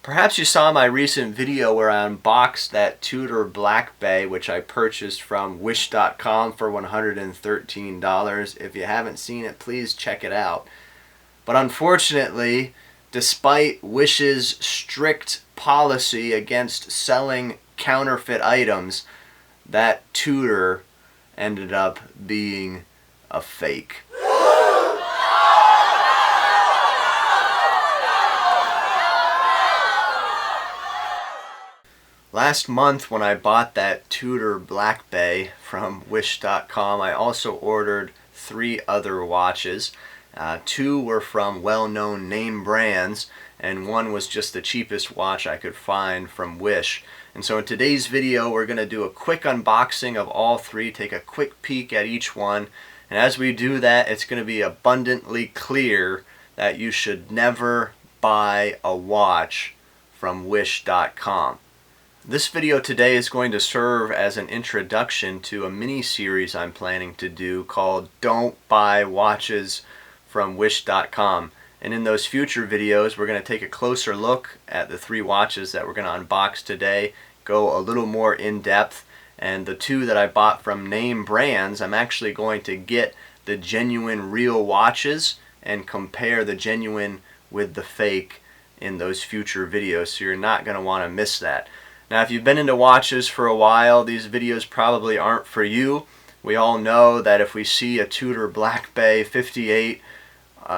Perhaps you saw my recent video where I unboxed that Tudor Black Bay, which I purchased from wish.com for $113. If you haven't seen it, please check it out. But unfortunately, despite Wish's strict policy against selling counterfeit items, that Tudor ended up being a fake. Last month when I bought that Tudor Black Bay from wish.com, I also ordered 3 other watches. 2 were from well-known name brands, and 1 was just the cheapest watch I could find from Wish. And so in today's video, we're going to do a quick unboxing of all 3, take a quick peek at each one. And as we do that, it's going to be abundantly clear that you should never buy a watch from wish.com. This video today is going to serve as an introduction to a mini-series I'm planning to do called Don't Buy Watches from wish.com. And in those future videos, we're going to take a closer look at the 3 watches that we're going to unbox today, go a little more in depth, and the 2 that I bought from name brands, I'm actually going to get the genuine real watches and compare the genuine with the fake in those future videos, so you're not going to want to miss that. Now, if you've been into watches for a while, these videos probably aren't for you. We all know that if we see a Tudor Black Bay 58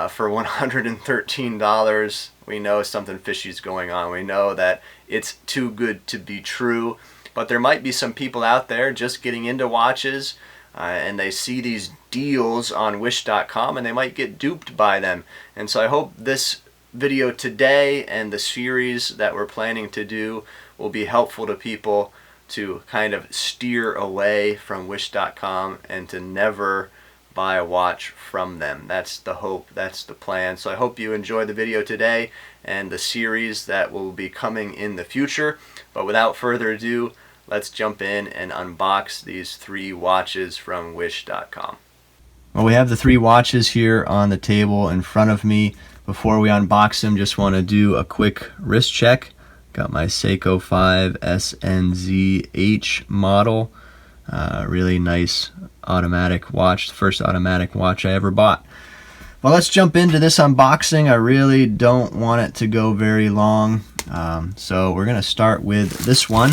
for $113, we know something fishy is going on. We know that it's too good to be true. But there might be some people out there just getting into watches and they see these deals on wish.com and they might get duped by them. And so I hope this video today and the series that we're planning to do will be helpful to people to kind of steer away from wish.com and to never buy a watch from them. That's the hope, that's the plan. So I hope you enjoy the video today and the series that will be coming in the future. But without further ado, let's jump in and unbox these 3 watches from wish.com. Well, we have the 3 watches here on the table in front of me. Before we unbox them, just want to do a quick wrist check. Got my Seiko 5 SNZH model. Really nice automatic watch. The first automatic watch I ever bought. Well, let's jump into this unboxing. I really don't want it to go very long. So we're going to start with this one,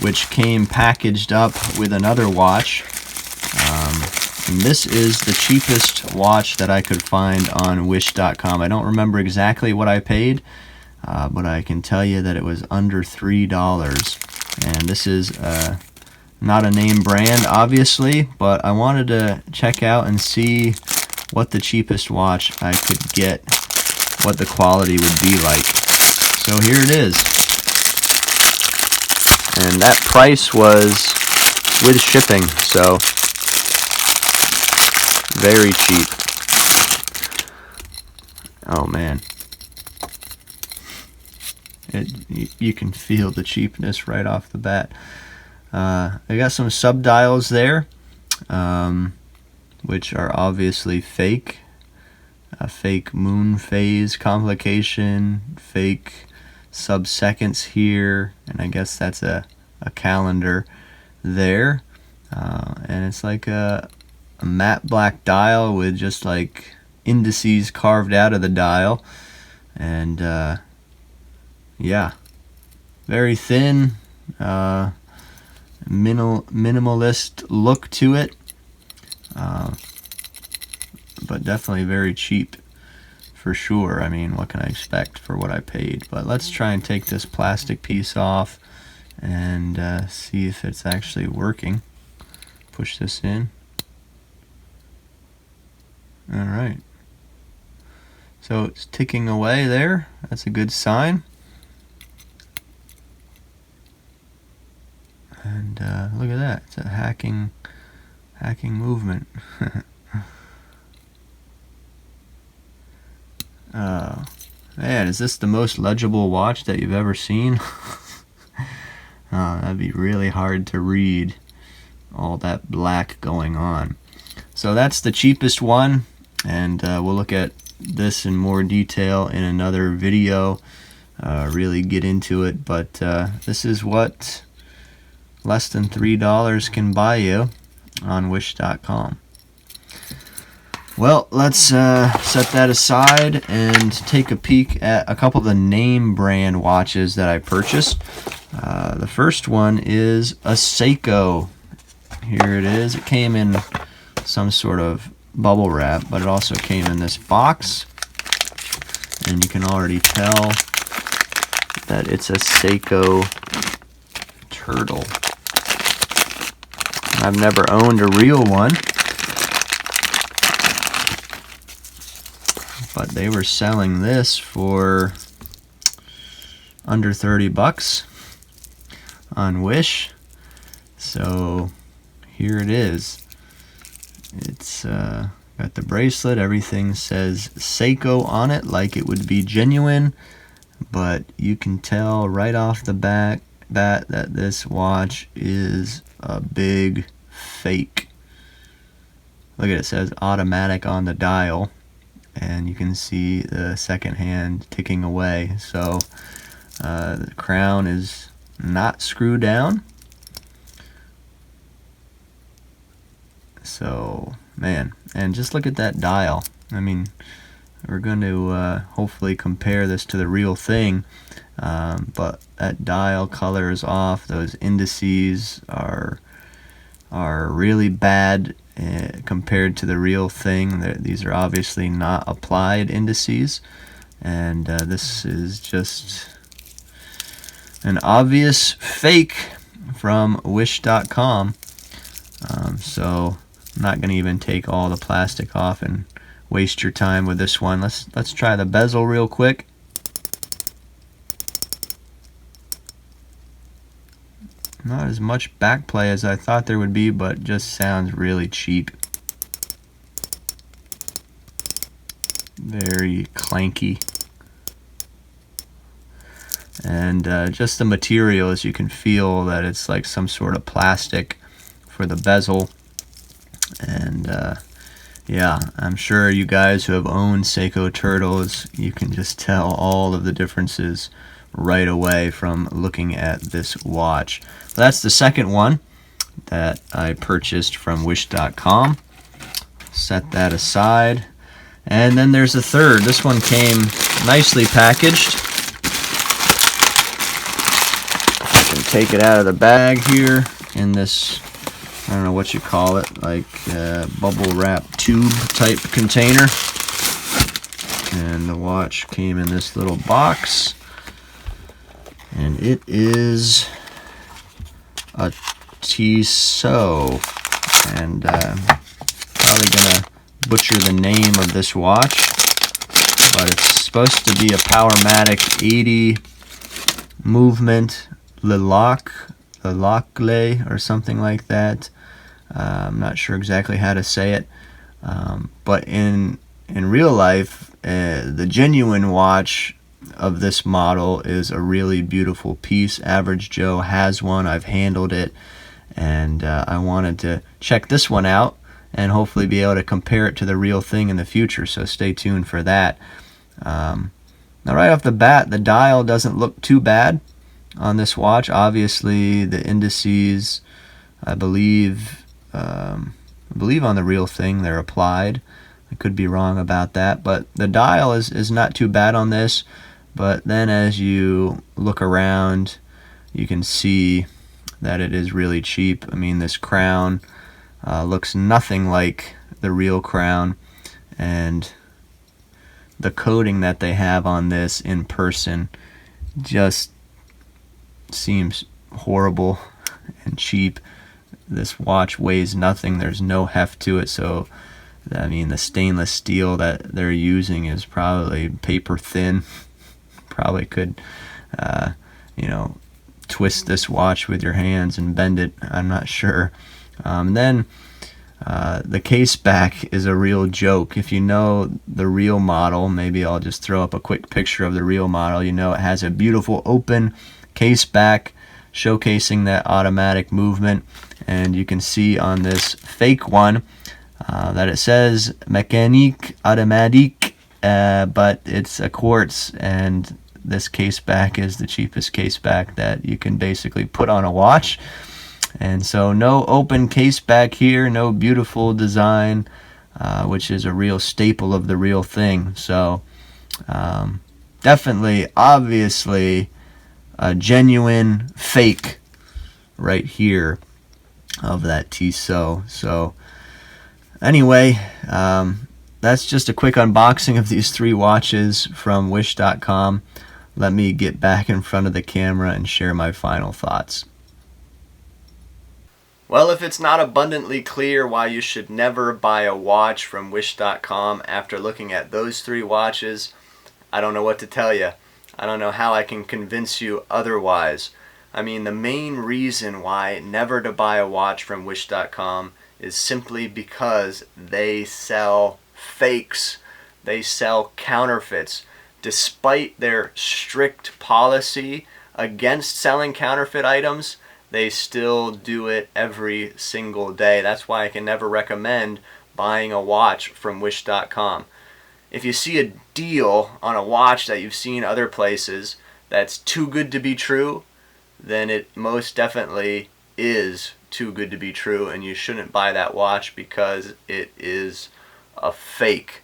which came packaged up with another watch. And this is the cheapest watch that I could find on wish.com. I don't remember exactly what I paid, but I can tell you that it was under $3. And this is not a name brand, obviously, but I wanted to check out and see what the cheapest watch I could get, what the quality would be like. So here it is. And that price was with shipping, so very cheap. Oh man. You can feel the cheapness right off the bat. I got some subdials there, which are obviously fake. A fake moon phase complication, fake sub-seconds here, and I guess that's a calendar there. And it's like a matte black dial with just like indices carved out of the dial. And yeah, very thin, minimalist look to it, but definitely very cheap for sure. I mean, what can I expect for what I paid? But let's try and take this plastic piece off and see if it's actually working. Push this in. Alright, so it's ticking away there. That's a good sign. And look at that, it's a hacking movement. Oh man, is this the most legible watch that you've ever seen? That'd be really hard to read, all that black going on. So that's the cheapest one, and we'll look at this in more detail in another video. really get into it, but this is what less than $3 can buy you on wish.com. Well, let's set that aside and take a peek at a couple of the name brand watches that I purchased. The first one is a Seiko. Here it is. It came in some sort of bubble wrap, but it also came in this box, and you can already tell that it's a Seiko turtle. I've never owned a real one, but they were selling this for under $30 on Wish. So here it is. It's got the bracelet. Everything says Seiko on it, like it would be genuine, but you can tell right off the bat that this watch is a big fake. Look at it, says automatic on the dial, and you can see the second hand ticking away. So the crown is not screwed down. So man, and just look at that dial. I mean, we're going to hopefully compare this to the real thing, but that dial color is off. Those indices are really bad compared to the real thing. These are obviously not applied indices, and this is just an obvious fake from wish.com. So I'm not going to even take all the plastic off and waste your time with this one. Let's try the bezel real quick. Not as much back play as I thought there would be, but just sounds really cheap. Very clanky. And just the material, as you can feel that it's like some sort of plastic for the bezel. And yeah, I'm sure you guys who have owned Seiko turtles, you can just tell all of the differences right away from looking at this watch. That's the second one that I purchased from wish.com. Set that aside. And then there's a third. This one came nicely packaged. I can take it out of the bag here in this, I don't know what you call it, like bubble wrap tube type container. And the watch came in this little box. And it is a Tissot, and probably gonna butcher the name of this watch, but it's supposed to be a Powermatic 80 movement Lilac or something like that. I'm not sure exactly how to say it, but in real life, the genuine watch of this model is a really beautiful piece. Average Joe has one. I've handled it, and I wanted to check this one out and hopefully be able to compare it to the real thing in the future, so stay tuned for that. Now right off the bat, the dial doesn't look too bad on this watch. Obviously the indices, I believe on the real thing they're applied. I could be wrong about that, but the dial is not too bad on this. But then as you look around, you can see that it is really cheap. I mean, this crown looks nothing like the real crown, and the coating that they have on this in person just seems horrible and cheap. This watch weighs nothing. There's no heft to it, so I mean, the stainless steel that they're using is probably paper thin. Probably could, twist this watch with your hands and bend it. I'm not sure. Then the case back is a real joke. If you know the real model, maybe I'll just throw up a quick picture of the real model. You know, it has a beautiful open case back showcasing that automatic movement, and you can see on this fake one that it says mécanique automatique, but it's a quartz, and this case back is the cheapest case back that you can basically put on a watch. And so no open case back here, no beautiful design, which is a real staple of the real thing. So definitely, obviously, a genuine fake right here of that Tissot. So anyway, that's just a quick unboxing of these 3 watches from wish.com. Let me get back in front of the camera and share my final thoughts. Well, if it's not abundantly clear why you should never buy a watch from wish.com after looking at those 3 watches, I don't know what to tell you. I don't know how I can convince you otherwise. I mean, the main reason why never to buy a watch from wish.com is simply because they sell fakes. They sell counterfeits. Despite their strict policy against selling counterfeit items, they still do it every single day. That's why I can never recommend buying a watch from wish.com. If you see a deal on a watch that you've seen other places that's too good to be true, then it most definitely is too good to be true, and you shouldn't buy that watch because it is a fake.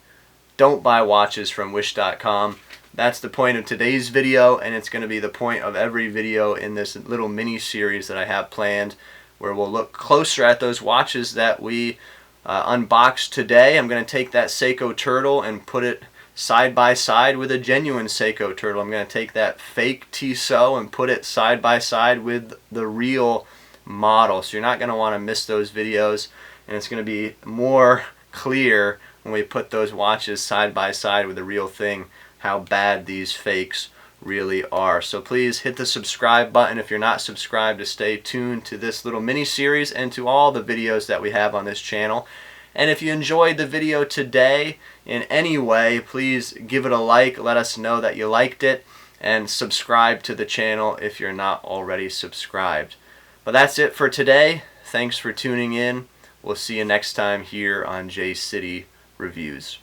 Don't buy watches from wish.com. That's the point of today's video, and it's going to be the point of every video in this little mini series that I have planned, where we'll look closer at those watches that we unboxed today. I'm going to take that Seiko turtle and put it side by side with a genuine Seiko turtle. I'm going to take that fake Tissot and put it side by side with the real model. So you're not going to want to miss those videos, and it's going to be more clear when we put those watches side by side with the real thing how bad these fakes really are. So please hit the subscribe button if you're not subscribed to stay tuned to this little mini series and to all the videos that we have on this channel. And if you enjoyed the video today in any way, please give it a like, let us know that you liked it, and subscribe to the channel if you're not already subscribed. But that's it for today. Thanks for tuning in. We'll see you next time here on J City Reviews.